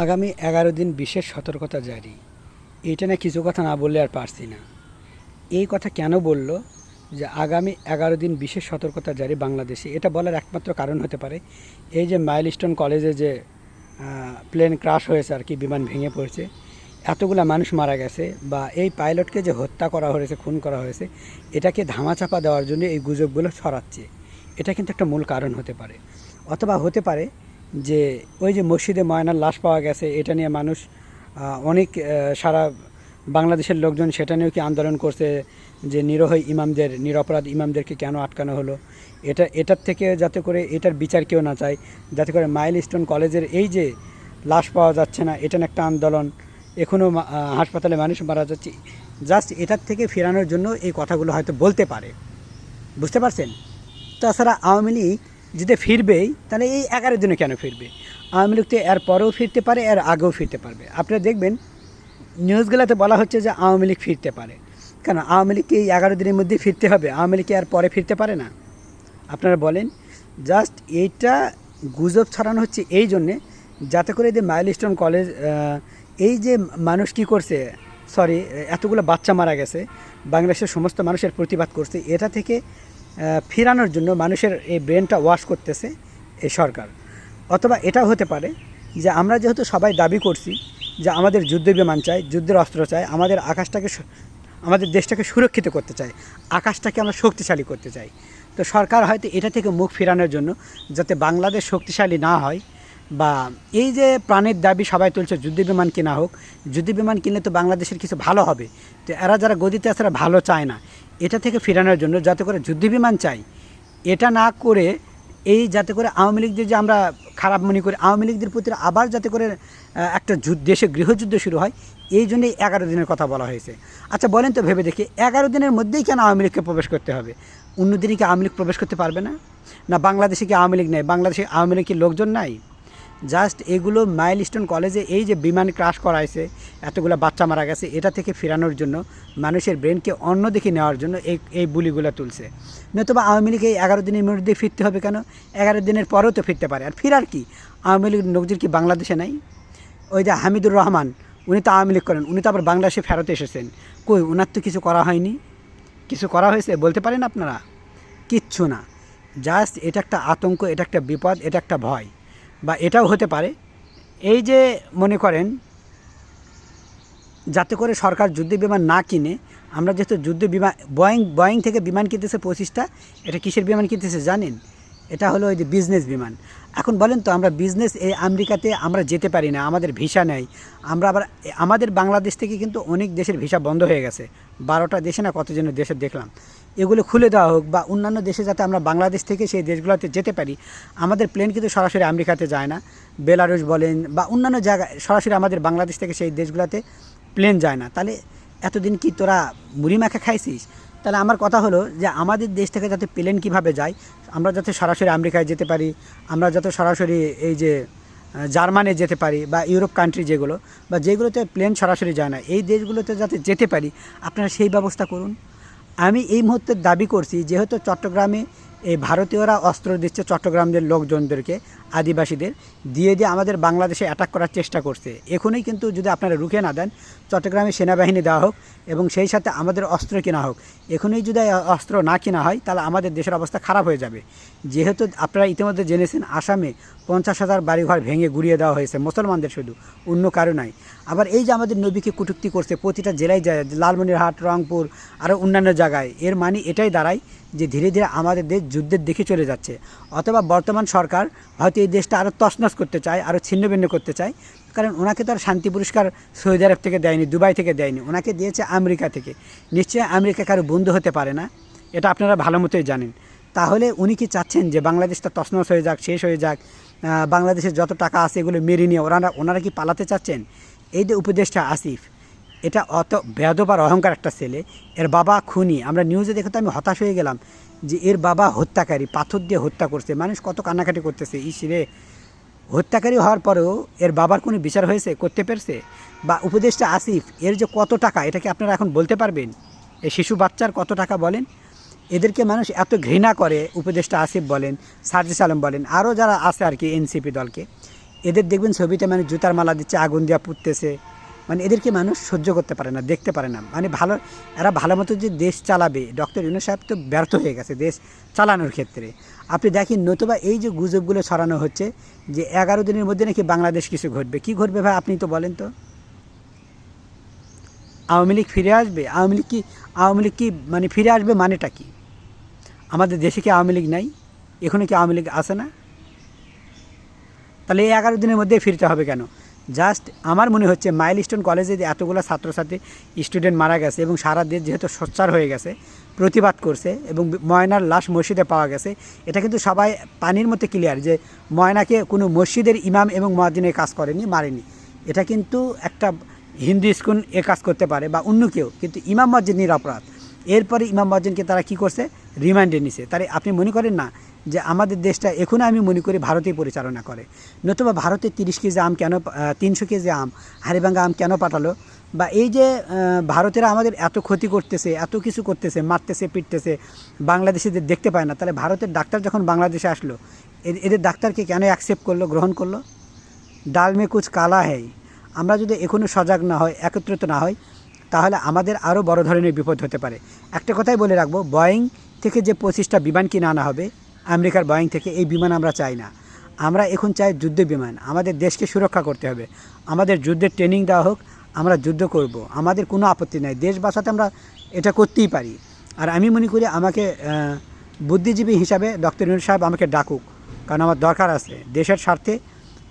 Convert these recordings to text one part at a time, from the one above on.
আগামী 11 দিন বিশেষ সতর্কতা জারি। এইটা না কিছু কথা না বললে আর পারছি না। এই কথা কেন বলল যে আগামী 11 দিন বিশেষ সতর্কতা জারি বাংলাদেশে, এটা বলার একমাত্র কারণ হতে পারে এই যে মাইলস্টোন কলেজে যে প্লেন ক্রাশ হয়েছে আর কি, বিমান ভেঙে পড়েছে, এতগুলা মানুষ মারা গেছে, বা এই পাইলটকে যে হত্যা করা হয়েছে, খুন করা হয়েছে, এটাকে ধামাচাপা দেওয়ার জন্য এই গুজবগুলো ছড়াচ্ছে। এটা কিন্তু একটা মূল কারণ হতে পারে। অথবা হতে পারে যে ওই যে মসজিদে ময়নার লাশ পাওয়া গেছে, এটা নিয়ে মানুষ অনেক সারা বাংলাদেশের লোকজন সেটা নিয়েও কি আন্দোলন করছে যে নিরীহ ইমামদের, নিরপরাধ ইমামদেরকে কেন আটকানো হলো। এটার থেকে যাতে করে এটার বিচার কেউ না চায়, যাতে করে মাইলস্টোন কলেজের এই যে লাশ পাওয়া যাচ্ছে না, এটা একটা আন্দোলন, এখনও হাসপাতালে মানুষ মারা যাচ্ছে, জাস্ট এটার থেকে ফেরানোর জন্য এই কথাগুলো হয়তো বলতে পারে। বুঝতে পারছেন? তাছাড়া আওয়ামী লীগ যদি ফিরবেই, তাহলে এই 11 দিনে কেন ফিরবে? আওয়ামী লীগ তো এর পরেও ফিরতে পারে, এর আগেও ফিরতে পারবে। আপনারা দেখবেন নিউজগুলোতে বলা হচ্ছে যে আওয়ামী লীগ ফিরতে পারে। কেন আওয়ামী লীগকে এই 11 দিনের মধ্যেই ফিরতে হবে? আওয়ামী লীগ আর পরে ফিরতে পারে না? আপনারা বলেন। জাস্ট এইটা গুজব ছড়ানো হচ্ছে এই জন্যে, যাতে করে যে মাইলস্টোন কলেজ, এই যে মানুষ কি করছে, সরি, এতগুলো বাচ্চা মারা গেছে, বাংলাদেশের সমস্ত মানুষের প্রতিবাদ করছে, এটা থেকে ফেরানোর জন্য মানুষের এই ব্রেনটা ওয়াশ করতেছে এই সরকার। অথবা এটাও হতে পারে যে আমরা যেহেতু সবাই দাবি করছি যে আমাদের যুদ্ধ বিমান চাই, যুদ্ধের অস্ত্র চাই, আমাদের আকাশটাকে, আমাদের দেশটাকে সুরক্ষিত করতে চাই, আকাশটাকে আমরা শক্তিশালী করতে চাই, তো সরকার হয়তো এটা থেকে মুখ ফেরানোর জন্য, যাতে বাংলাদেশ শক্তিশালী না হয়, বা এই যে প্রাণের দাবি সবাই তুলছে যুদ্ধ বিমান কেনা হোক, যুদ্ধ বিমান কিনলে তো বাংলাদেশের কিছু ভালো হবে, তো এরা যারা গদিতে আছে এরা ভালো চায় না, এটা থেকে ফেরানোর জন্য যাতে করে যুদ্ধ বিমান চাই, এটা না করে এই যাতে করে আওয়ামী লীগদের যে আমরা খারাপ মনে করি, আওয়ামী লীগদের প্রতি আবার যাতে করে একটা দেশে গৃহযুদ্ধ শুরু হয়, এই জন্যই 11 দিনের কথা বলা হয়েছে। আচ্ছা বলেন তো, ভেবে দেখি 11 দিনের মধ্যেই কেন আওয়ামী লীগকে প্রবেশ করতে হবে? অন্য দিনে কি আওয়ামী লীগ প্রবেশ করতে পারবে না? না বাংলাদেশে কি আওয়ামী লীগ নেই? বাংলাদেশে আওয়ামী লীগ কি লোকজন নাই? জাস্ট এগুলো মাইলস্টোন কলেজে এই যে বিমান ক্রাশ করাইছে, এতগুলো বাচ্চা মারা গেছে, এটা থেকে ফেরানোর জন্য, মানুষের ব্রেনকে অন্য দিকে নেওয়ার জন্য এই বুলিগুলো তুলছে। নতুবা আওয়ামী লীগ এই 11 দিনের মধ্যে ফিরতে হবে কেন? 11 দিনের পরেও তো ফিরতে পারে। আর ফিরার কি, আওয়ামী লীগ নজির কি বাংলাদেশে নাই? ওই যে হামিদুর রহমান, উনি তো আওয়ামী লীগ করেন, উনি তো আবার বাংলাদেশে ফেরত এসেছেন, কই ওনার তো কিছু করা হয়নি? কিছু করা হয়েছে বলতে পারেন আপনারা? কিচ্ছু না। জাস্ট এটা একটা আতঙ্ক, এটা একটা বিপদ, এটা একটা ভয়। বা এটাও হতে পারে এই যে মনে করেন, যাতে করে সরকার যুদ্ধ বিমান না কিনে, আমরা যেহেতু যুদ্ধ বিমান, বয়িং থেকে বিমান কিনতেছে 25টা, এটা কিসের বিমান কিনতেছে জানেন? এটা হলো ওই যে বিজনেস বিমান। এখন বলেন তো, আমরা বিজনেস এই আমেরিকাতে আমরা যেতে পারি না, আমাদের ভিসা নেই। আমরা আবার আমাদের বাংলাদেশ থেকে কিন্তু অনেক দেশের ভিসা বন্ধ হয়ে গেছে, 12টা দেশে না কত যেন দেশে দেখলাম, এগুলো খুলে দেওয়া হোক, বা অন্যান্য দেশে যাতে আমরা বাংলাদেশ থেকে সেই দেশগুলোতে যেতে পারি। আমাদের প্লেন কিন্তু সরাসরি আমেরিকাতে যায় না, বেলারুশ বলেন বা অন্যান্য জায়গায় সরাসরি আমাদের বাংলাদেশ থেকে সেই দেশগুলোতে প্লেন যায় না। তাহলে এতদিন কি তোরা মুড়ি মাখা খাইছিস? তাহলে আমার কথা হলো যে আমাদের দেশ থেকে যাতে প্লেন কীভাবে যায়, আমরা যাতে সরাসরি আমেরিকায় যেতে পারি, আমরা যাতে সরাসরি এই যে জার্মানি যেতে পারি, বা ইউরোপ কান্ট্রি যেগুলো, বা যেগুলোতে প্লেন সরাসরি যায় না, এই দেশগুলোতে যাতে যেতে পারি, আপনারা সেই ব্যবস্থা করুন। আমি এই মুহূর্তে দাবি করছি, যেহেতু চট্টগ্রামে এই ভারতীয়রা অস্ত্র দিচ্ছে চট্টগ্রামের লোকজনদেরকে, আদিবাসীদের দিয়ে আমাদের বাংলাদেশে অ্যাটাক করার চেষ্টা করছে। এখনই কিন্তু যদি আপনারা রুখে না দেন, চট্টগ্রামে সেনাবাহিনী দেওয়া হোক এবং সেই সাথে আমাদের অস্ত্র কেনা হোক। এখনই যদি অস্ত্র না কেনা হয়, তাহলে আমাদের দেশের অবস্থা খারাপ হয়ে যাবে। যেহেতু আপনারা ইতিমধ্যে জেনেছেন, আসামে 50,000 বাড়িঘর ভেঙে গুড়িয়ে দেওয়া হয়েছে, মুসলমানদের শুধু, অন্য কারো নাই। আবার এই যে আমাদের নবীকে কটূক্তি করছে প্রতিটা জেলায় যায়, লালমনিরহাট, রংপুর, আরও অন্যান্য জায়গায়, এর মানে এটাই দাঁড়ায় যে ধীরে ধীরে আমাদের দেশ যুদ্ধের দিকে চলে যাচ্ছে। অথবা বর্তমান সরকার হয়তো এই দেশটা আরও তছনছ করতে চায়, আরও ছিন্নভিন্ন করতে চায়, কারণ ওনাকে তো আর শান্তি পুরস্কার সৌদি আরব থেকে দেয়নি, দুবাই থেকে দেয়নি, ওনাকে দিয়েছে আমেরিকা থেকে। নিশ্চয়ই আমেরিকা কারো বন্ধু হতে পারে না, এটা আপনারা ভালো মতোই জানেন। তাহলে উনি কি চাচ্ছেন যে বাংলাদেশটা তছনছ হয়ে যাক, শেষ হয়ে যাক, বাংলাদেশের যত টাকা আছে এগুলো মেরে নিয়ে ওনারা কি পালাতে চাচ্ছেন? এই যে উপদেষ্টা আসিফ, এটা অত বেয়াদব আর অহংকার একটা ছেলে। এর বাবা খুনি, আমরা নিউজে দেখে তো আমি হতাশ হয়ে গেলাম যে এর বাবা হত্যাকারী, পাথর দিয়ে হত্যা করছে, মানুষ কত কান্নাকাটি করতেছে। ইসরে, হত্যাকারী হওয়ার পরেও এর বাবার কোনো বিচার হয়েছে, করতে পেরেছে? বা উপদেষ্টা আসিফ, এর যে কত টাকা, এটা কি আপনারা এখন বলতে পারবেন? এই শিশু বাচ্চার কত টাকা বলেন? এদেরকে মানুষ এত ঘৃণা করে, উপদেষ্টা আসিফ বলেন, সার্জিস আলম বলেন, আরও যারা আছে আর কি এনসিপি দলকে, এদের দেখবেন ছবিতে মানে জুতার মালা দিচ্ছে, আগুন দিয়া পুড়তেছে, মানে এদেরকে মানুষ সহ্য করতে পারে না, দেখতে পারে না। মানে এরা ভালো মতো যে দেশ চালাবে, ডক্টর ইউনূস সাহেব তো ব্যর্থ হয়ে গেছে দেশ চালানোর ক্ষেত্রে। আপনি দেখেন, নতুবা এই যে গুজবগুলো ছড়ানো হচ্ছে যে 11 দিনের মধ্যে নাকি বাংলাদেশ কিছু ঘটবে, কি ঘটবে ভাই আপনি তো বলেন তো? আওয়ামী লীগ ফিরে আসবে? আওয়ামী লীগ কি মানে ফিরে আসবে মানেটা কি? আমাদের দেশে কি আওয়ামী লীগ নাই? এখনও কি আওয়ামী লীগ আছে না? তাহলে এই 11 দিনের মধ্যেই ফিরতে হবে কেন? জাস্ট আমার মনে হচ্ছে মাইলস্টোন কলেজে যে এতগুলো ছাত্রছাত্রী স্টুডেন্ট মারা গেছে এবং সারা দেশ যেহেতু সোচ্চার হয়ে গেছে, প্রতিবাদ করছে এবং ময়নার লাশ মসজিদে পাওয়া গেছে, এটা কিন্তু সবাই পানির মধ্যে ক্লিয়ার যে ময়নাকে কোনো মসজিদের ইমাম এবং মুয়াজ্জিনের কাজ করেনি, মারেনি। এটা কিন্তু একটা হিন্দু স্কুল এ কাজ করতে পারে বা অন্য কেউ, কিন্তু ইমাম মুয়াজ্জিন নিরপরাধ। এরপরে ইমাম মুয়াজ্জিনকে তারা কী করছে? রিমান্ডে নিছে। তাহলে আপনি মনে করেন না যে আমাদের দেশটা এখনও আমি মনে করি ভারতেই পরিচালনা করে? নতুবা ভারতে 30 কেজি আম কেন, 300 কেজি আম, হাড়িভাঙ্গা আম কেন পাঠালো? বা এই যে ভারতেরা আমাদের এত ক্ষতি করতেছে, এত কিছু করতেছে, মারতেছে, পিটতেছে, বাংলাদেশিদের দেখতে পায় না, তাহলে ভারতের ডাক্তার যখন বাংলাদেশে আসলো, এদের ডাক্তারকে কেন অ্যাকসেপ্ট করলো, গ্রহণ করলো? ডাল মে কুছ কালা হ্যায়। আমরা যদি এখনও সজাগ না হয়, একত্রিত না হয়, তাহলে আমাদের আরও বড় ধরনের বিপদ হতে পারে। একটা কথাই বলে রাখবো, বোয়িং থেকে যে 25টা বিমান কিনে আনা হবে, আমেরিকার বোয়িং থেকে, এই বিমান আমরা চাই না। আমরা এখন চাই যুদ্ধ বিমান। আমাদের দেশকে সুরক্ষা করতে হবে, আমাদের যুদ্ধের ট্রেনিং দেওয়া হোক, আমরা যুদ্ধ করব, আমাদের কোনো আপত্তি নাই। দেশ বাঁচাতে আমরা এটা করতেই পারি। আর আমি মনে করি আমাকে বুদ্ধিজীবী হিসাবে ডক্টর ইউনূস সাহেব আমাকে ডাকুক, কারণ আমার দরকার আছে দেশের স্বার্থে।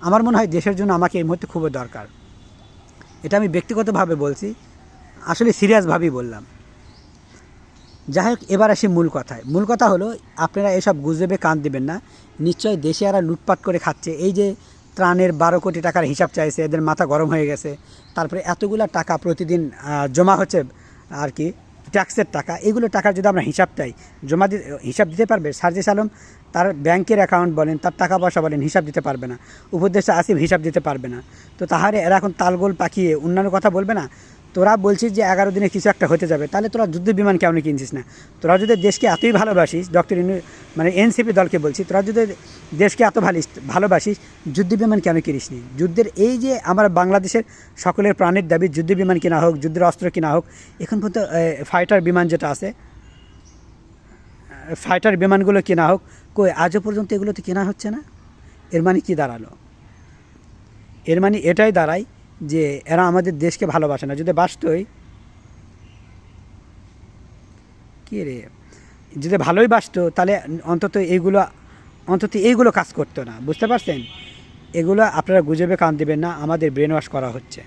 আমার মনে হয় দেশের জন্য আমাকে এই মুহূর্তে খুবই দরকার। এটা আমি ব্যক্তিগতভাবে বলছি, আসলে সিরিয়াসভাবেই বললাম। যাই হোক, এবার আসি মূল কথায়। মূল কথা হলো, আপনারা এসব গুজবে কান দিবেন না। নিশ্চয়ই দেশে এরা লুটপাট করে খাচ্ছে। এই যে ত্রাণের 12 কোটি টাকার হিসাব চাইছে, এদের মাথা গরম হয়ে গেছে। তারপরে এতগুলা টাকা প্রতিদিন জমা হচ্ছে আর কি, ট্যাক্সের টাকা। এগুলো টাকার যদি আমরা হিসাব চাই, হিসাব দিতে পারবে? সার্জিস আলম তার ব্যাংকের অ্যাকাউন্ট বলেন, তার টাকা পয়সা বলেন, হিসাব দিতে পারবে না। উপদেষ্টা আসিফ হিসাব দিতে পারবে না। তো তাহলে এরা এখন তালগোল পাকিয়ে অন্যান্য কথা বলবে না? তোরা বলছিস যে 11 দিনে কিছু একটা হতে যাবে, তাহলে তোরা যুদ্ধ বিমান কেমন কিনছিস না? তোরা যদি দেশকে এতই ভালোবাসিস, ডক্টর ইউনূস মানে এনসিপি দলকে বলছি, তোরা যদি দেশকে এত ভালোবাসিস, যুদ্ধ বিমান কেন কিনিস নি? যুদ্ধের এই যে আমার বাংলাদেশের সকলের প্রাণের দাবি, যুদ্ধ বিমান কেনা হোক, যুদ্ধের অস্ত্র কেনা হোক। এখন পর্যন্ত ফাইটার বিমান যেটা আছে, ফাইটার বিমানগুলো কেনা হোক, কই আজও পর্যন্ত এগুলো তো কেনা হচ্ছে না। এর মানে কী দাঁড়ালো? এর মানে এটাই দাঁড়ায় যে এরা আমাদের দেশকে ভালোবাসে না। যদি বাসতই, কী রে, যদি ভালোই বাসতো তাহলে অন্তত এইগুলো কাজ করতো না। বুঝতে পারছেন? এগুলো আপনারা গুজবে কান দেবেন না, আমাদের ব্রেন ওয়াশ করা হচ্ছে।